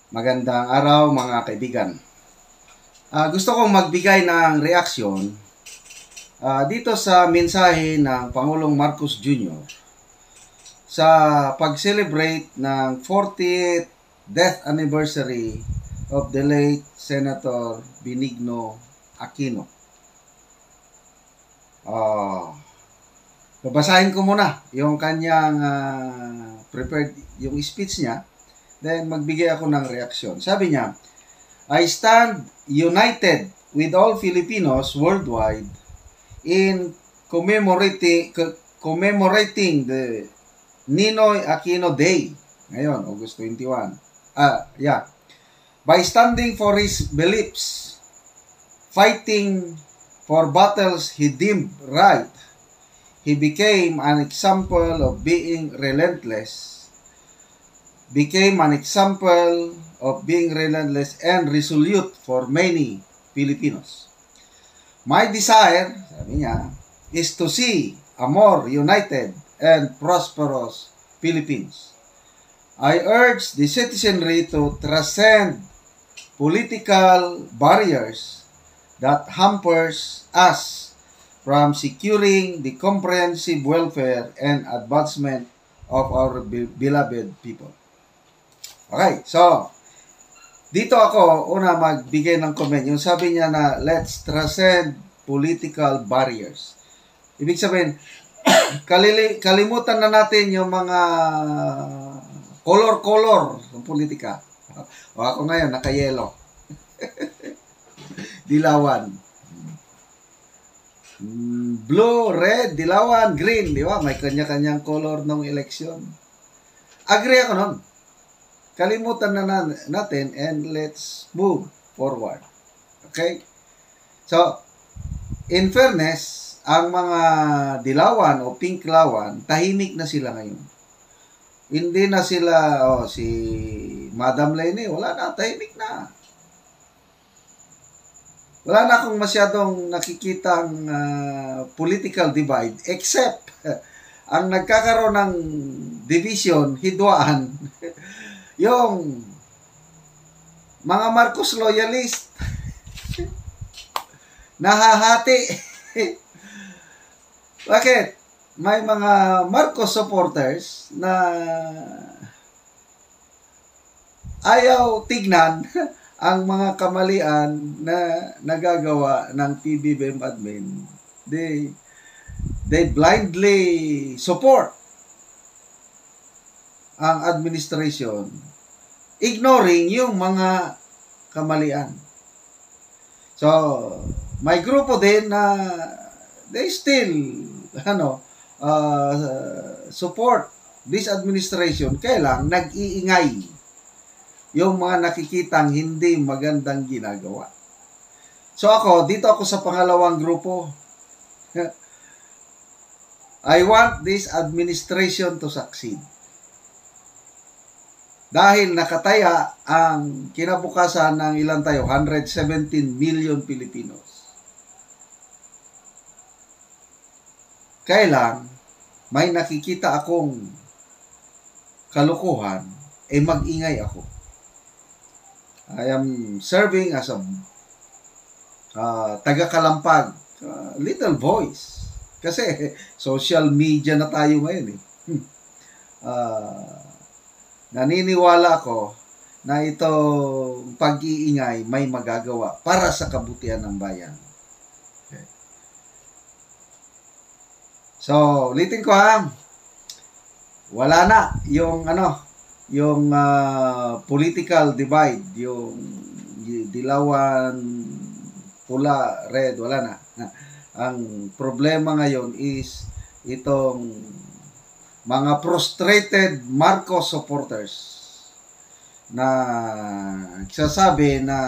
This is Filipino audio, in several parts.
Magandang araw mga kaibigan. Gusto kong magbigay ng reaksyon dito sa mensahe ng Pangulong Marcos Jr. sa pag-celebrate ng 40th death anniversary of the late Senator Benigno Aquino. Babasahin ko muna yung kanyang prepared yung speech niya. Then, magbigay ako ng reaksyon. Sabi niya, I stand united with all Filipinos worldwide in commemorating the Ninoy Aquino Day. Ngayon, August 21. By standing for his beliefs, fighting for battles he deemed right, he became an example of being relentless and resolute for many Filipinos. My desire, sabi niya, is to see a more united and prosperous Philippines. I urge the citizenry to transcend political barriers that hampers us from securing the comprehensive welfare and advancement of our beloved people. Okay, so dito ako una magbigay ng comment. Yung sabi niya na let's transcend political barriers. Ibig sabihin, kalimutan na natin yung mga color ng politika. O ako ngayon, naka-yellow. Dilawan. Blue, red, dilawan, green. Di ba? May kanya-kanyang color ng eleksyon. Agree ako nun. Kalimutan na natin and let's move forward. Okay? So, in fairness, ang mga dilawan o pink lawan, tahimik na sila ngayon. Hindi na sila, si Madam Lene, wala na, tahimik na. Wala na akong masyadong nakikitang political divide, except ang nagkakaroon ng division, hidwaan, yung mga Marcos loyalist nahahati. Bakit? May mga Marcos supporters na ayaw tignan ang mga kamalian na nagagawa ng PBBM admin. They blindly support ang administration, ignoring yung mga kamalian. So, may grupo din na they still support this administration, kaya lang nag-iingay yung mga nakikitang hindi magandang ginagawa. So dito ako sa pangalawang grupo. I want this administration to succeed. Dahil nakataya ang kinabukasan ng ilan tayo, 117 million Filipinos. Kailang may nakikita akong kalukuhan, mag-ingay ako. I am serving as a taga-kalampag, little voice. Kasi social media na tayo ngayon naniniwala ko na ito pag-iingay may magagawa para sa kabutihan ng bayan. Okay. So, ulitin ko wala na yung political divide, yung dilawan, pula, red, wala na. Ang problema ngayon is itong mga frustrated Marcos supporters na nagsasabi na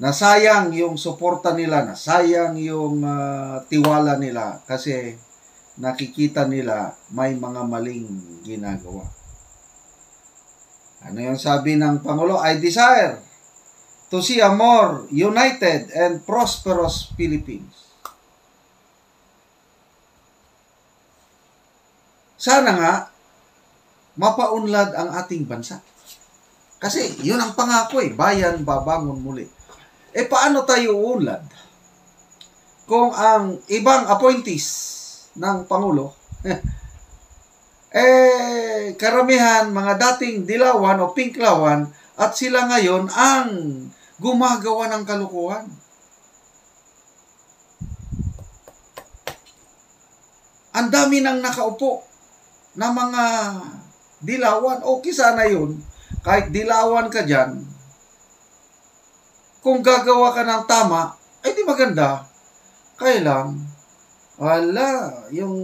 sayang yung suporta nila, na sayang yung tiwala nila kasi nakikita nila may mga maling ginagawa. Ano yung sabi ng Pangulo? I desire to see a more united and prosperous Philippines. Sana nga mapaunlad ang ating bansa. Kasi yun ang pangako bayan babangon muli. Paano tayo uunlad? Kung ang ibang appointees ng Pangulo, karamihan mga dating dilawan o pinklawan at sila ngayon ang gumagawa ng kalukuhan. Ang dami nang nakaupo na mga dilawan. Okay sana yun. Kahit dilawan ka dyan, kung gagawa ka ng tama, di maganda. Kaya lang, yung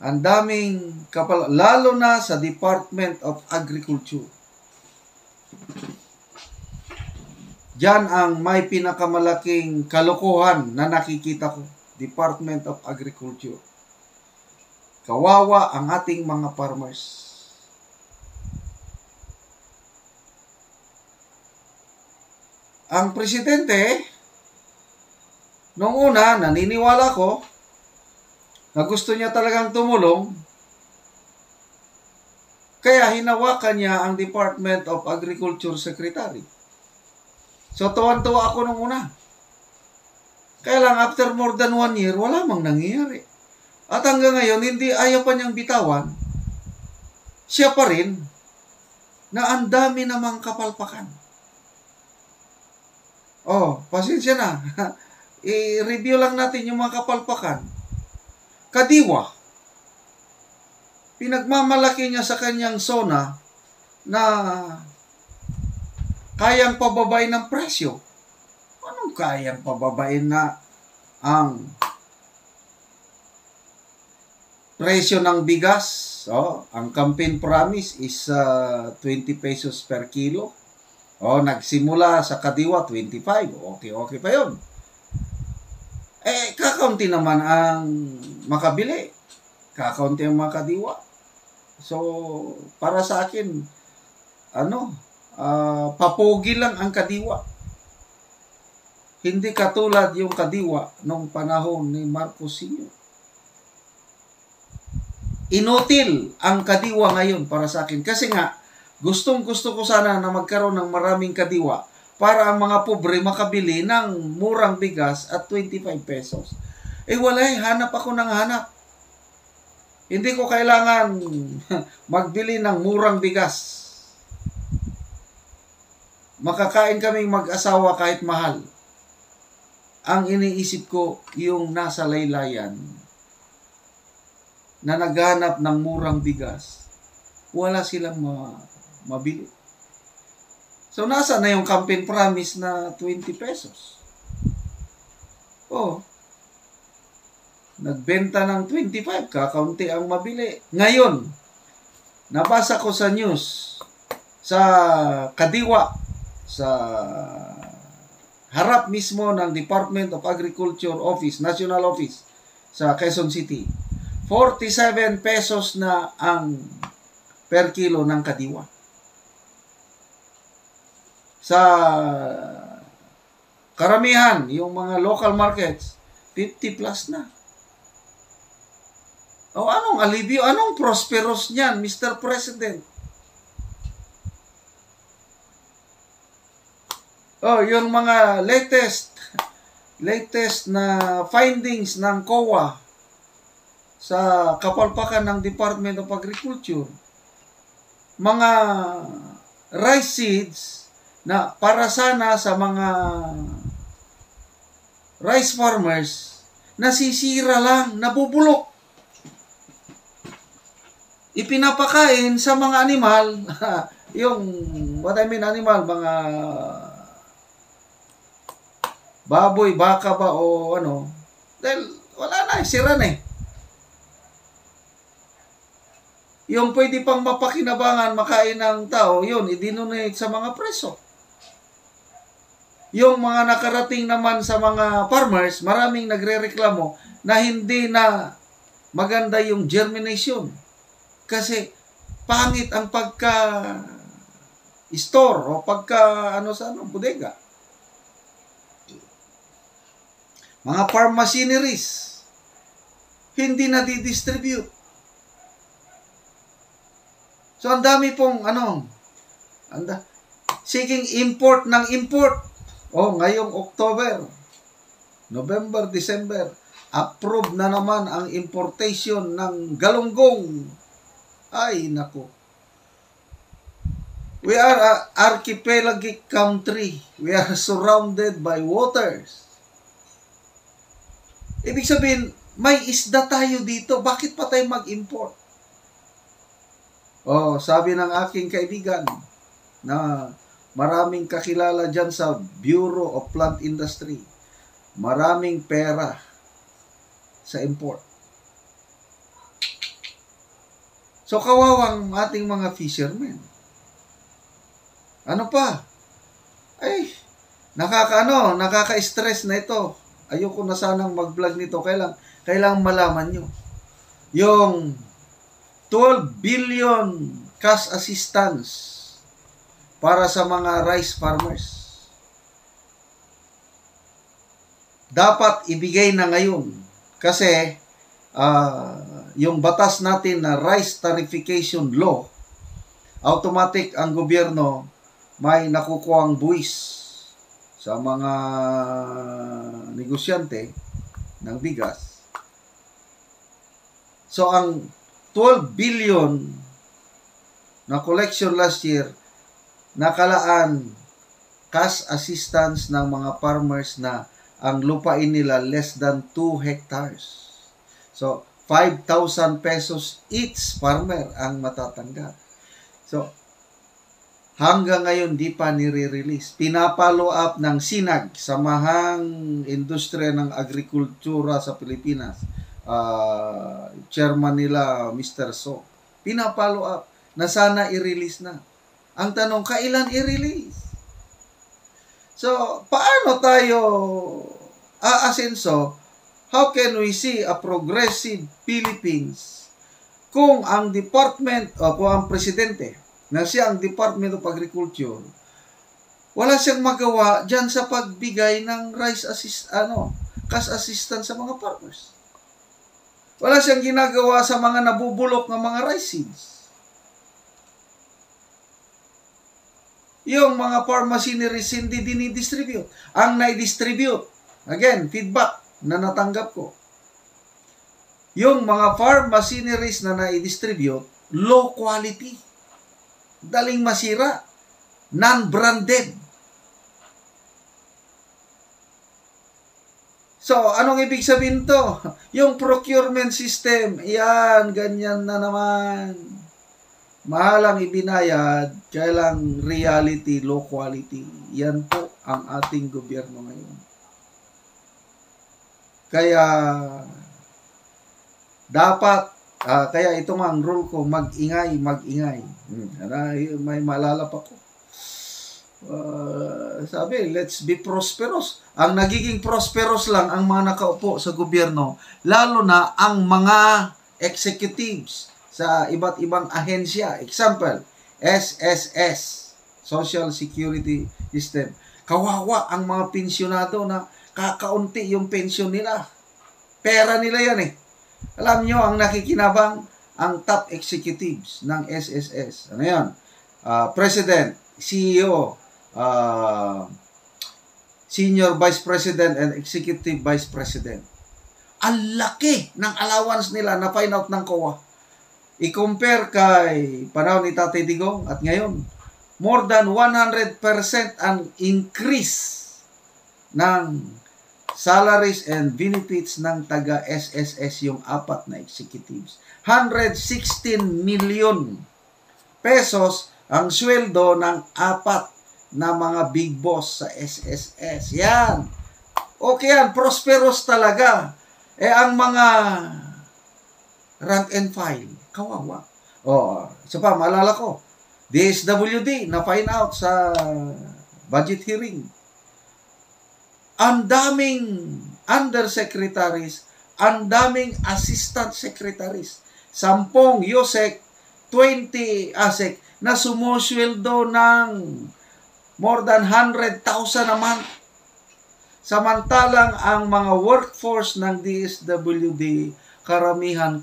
ang daming lalo na sa Department of Agriculture. Diyan ang may pinakamalaking kalokohan na nakikita ko. Department of Agriculture. Kawawa ang ating mga farmers. Ang presidente, nung una, naniniwala ko na gusto niya talagang tumulong, kaya hinawakan niya ang Department of Agriculture Secretary. So, tuwan-tuwa ako nung una. Kaya lang, after more than 1 year, wala mang nangyayari. At hanggang ngayon, hindi ayaw pa niyang bitawan. Siya pa rin, na ang dami namang kapalpakan. Pasensya na. I-review lang natin yung mga kapalpakan. Kadiwa. Pinagmamalaki niya sa kanyang zona na kayang pababain ng presyo. Anong kayang pababain na ang presyo ng bigas? Ang campaign promise is 20 pesos per kilo. Nagsimula sa Kadiwa 25. Okay pa yun. Kakaunti naman ang makabili. Kakaunti ang mga Kadiwa. So, para sa akin, papogi lang ang Kadiwa. Hindi katulad yung Kadiwa nung panahon ni Marcos Sr. Inutil ang Kadiwa ngayon para sa akin. Kasi nga, gustong-gusto ko sana na magkaroon ng maraming Kadiwa para ang mga pobre makabili ng murang bigas at 25 pesos. Hanap ako ng hanap. Hindi ko kailangan magbili ng murang bigas. Makakain kaming mag-asawa kahit mahal. Ang iniisip ko, yung nasa laylayan na naghanap ng murang bigas, wala silang mabili. So, nasa na yung campaign promise na 20 pesos? Nagbenta ng 25, kakaunti ang mabili. Ngayon, nabasa ko sa news, sa Kadiwa, sa harap mismo ng Department of Agriculture Office, National Office, sa Quezon City, 47 pesos na ang per kilo ng Kadiwa. Sa karamihan, yung mga local markets, 50 plus na. Anong alibyo? Anong prosperous niyan, Mr. President? Yung mga latest na findings ng COA sa kapalpakan ng Department of Agriculture. Mga rice seeds na para sana sa mga rice farmers, nasisira lang, nabubulok. Ipinapakain sa mga animal, animal, mga baboy, baka ba o dahil wala na, sira na Yung pwede pang mapakinabangan, makain ng tao, yun, i-donate sa mga preso. Yung mga nakarating naman sa mga farmers, maraming nagrereklamo na hindi na maganda yung germination. Kasi pangit ang pagka-store o bodega. Mga farm machineries, hindi na di-distribute. So, ang dami pong, seeking import ng import. Ngayong October, November, December, approve na naman ang importation ng galunggong. Ay, nako. We are an archipelagic country. We are surrounded by waters. Ibig sabihin, may isda tayo dito. Bakit pa tayo mag-import? Sabi ng aking kaibigan na maraming kakilala dyan sa Bureau of Plant Industry. Maraming pera sa import. So, kawawang ating mga fishermen. Ano pa? Ay, nakaka-stress na ito. Ayoko na sanang mag-vlog nito. Kailangan malaman nyo. Yung 12 billion cash assistance para sa mga rice farmers. Dapat ibigay na ngayon. Kasi, yung batas natin na rice tarification law, automatic ang gobyerno may nakukuhang buwis sa mga negosyante ng bigas. So, ang 12 billion na collection last year, nakalaan cash assistance ng mga farmers na ang lupain nila less than 2 hectares. So, 5,000 pesos each farmer ang matatanggap. So, hanggang ngayon di pa nire-release. Pinapalo up ng SINAG, Samahang Industriya ng Agrikultura sa Pilipinas. Chairman nila, Mr. So. Pinapalo up na sana i-release na. Ang tanong, kailan i-release? So, paano tayo aasenso? How can we see a progressive Philippines kung ang department o kung ang presidente na siya ang Department of Agriculture, wala siyang magawa dyan sa pagbigay ng cash assistance sa mga farmers. Wala siyang ginagawa sa mga nabubulok ng mga rice seeds. Yung mga farm machineries hindi dinidistribute. Ang nai-distribute, again, feedback na natanggap ko. Yung mga farm machineries na nai-distribute, low quality. Daling masira. Non-branded. So, anong ibig sabihin to? Yung procurement system, yan, ganyan na naman. Mahalang ibinayad, kailang reality, low quality. Yan po ang ating gobyerno ngayon. Kaya, dapat, kaya ito nga ang rule ko, mag-ingay. May maalala pa ko. Sabi, let's be prosperous. Ang nagiging prosperous lang ang mga nakaupo sa gobyerno, lalo na ang mga executives sa iba't ibang ahensya. Example, SSS, Social Security System. Kawawa ang mga pensyonado na kakaunti yung pensyon nila. Pera nila yan eh. Alam nyo, ang nakikinabang, ang top executives ng SSS. Ano yan? President, CEO, Senior Vice President, and Executive Vice President. Ang laki ng allowance nila na find out ng COA. I-compare kay panahon ni Tatay Digong at ngayon, more than 100% ang increase ng salaries and benefits ng taga-SSS yung apat na executives. 116 million pesos ang sweldo ng apat na mga big boss sa SSS. Yan. Okay yan. Prosperous talaga. Ang mga rank and file, kawawa. Isa pa, maalala ko, DSWD, na-find out sa budget hearing. Ang daming undersecretaries, ang daming assistant secretaries, 10 YOSEC, 20 ASEC, na sumusweldo ng more than 100,000 a month. Samantalang ang mga workforce ng DSWD, karamihan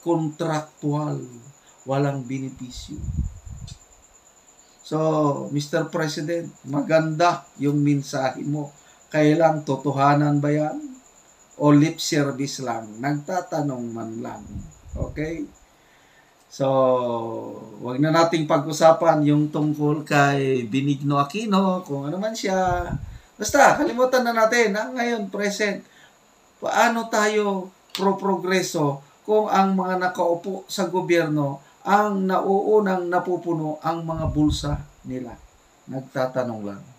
contractual. walang benepisyo. So, Mr. President, maganda yung mensahe mo. Kailang totohanan ba yan? O lip service lang? Nagtatanong man lang. Okay? So, wag na nating pag-usapan yung tungkol kay Benigno Aquino, kung ano man siya. Basta, kalimutan na natin. Ngayon, present, paano tayo progreso kung ang mga nakaupo sa gobyerno ang nauunang napupuno ang mga bulsa nila? Nagtatanong lang.